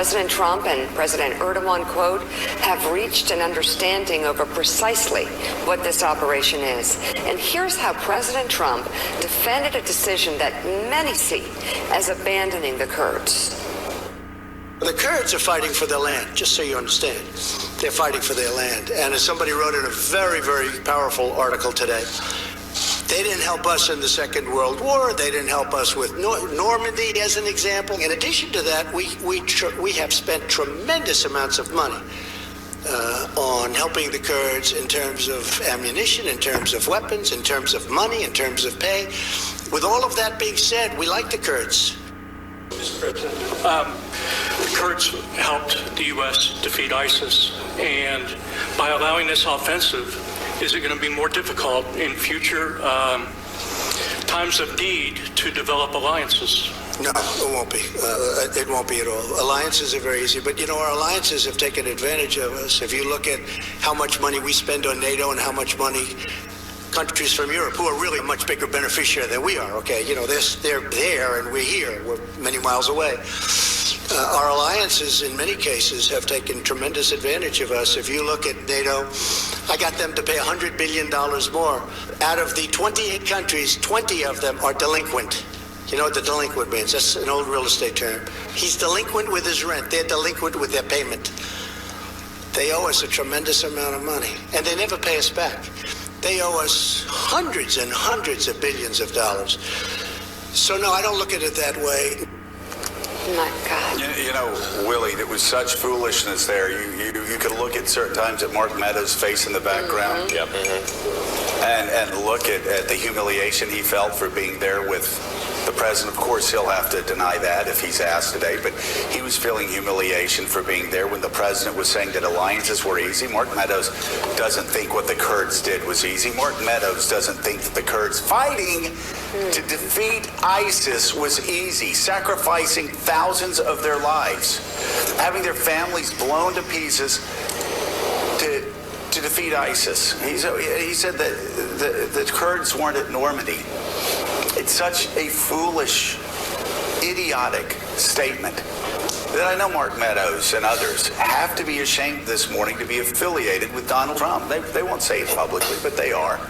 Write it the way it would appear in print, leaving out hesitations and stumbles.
President Trump and President Erdogan, quote, have reached an understanding over precisely what this operation is. And here's how President Trump defended a decision that many see as abandoning the Kurds. The Kurds are fighting for their land, just so you understand. They're fighting for their land. And as somebody wrote in a very, very powerful article today, they didn't help us in the Second World War. They didn't help us with Normandy, as an example. In addition to that, we have spent tremendous amounts of money on helping the Kurds in terms of ammunition, in terms of weapons, in terms of money, in terms of pay. With all of that being said, we like the Kurds. Mr. President, the Kurds helped the U.S. defeat ISIS, and by allowing this offensive, is it going to be more difficult in future times of need to develop alliances? No, it won't be. It won't be at all. Alliances are very easy, but you know, our alliances have taken advantage of us. If you look at how much money we spend on NATO and how much money countries from Europe, who are really a much bigger beneficiary than we are, okay? You know, they're there and we're here. We're many miles away. Our alliances, in many cases, have taken tremendous advantage of us. If you look at NATO, I got them to pay $100 billion more. Out of the 28 countries, 20 of them are delinquent. You know what the delinquent means? That's an old real estate term. He's delinquent with his rent. They're delinquent with their payment. They owe us a tremendous amount of money, and they never pay us back. They owe us hundreds and hundreds of billions of dollars. So, no, I don't look at it that way. My God. You know, Willie, there was such foolishness there. You could look at certain times at Mark Meadows' face in the background. Yep. And look at the humiliation he felt for being there with the president. Of course, he'll have to deny that if he's asked today, but he was feeling humiliation for being there when the president was saying that alliances were easy. Mark Meadows doesn't think what the Kurds did was easy. Mark Meadows doesn't think that the Kurds fighting to defeat ISIS was easy, sacrificing thousands of their lives, having their families blown to pieces to defeat ISIS. He said that the Kurds weren't at Normandy. It's such a foolish, idiotic statement that I know Mark Meadows and others have to be ashamed this morning to be affiliated with Donald Trump. They won't say it publicly, but they are.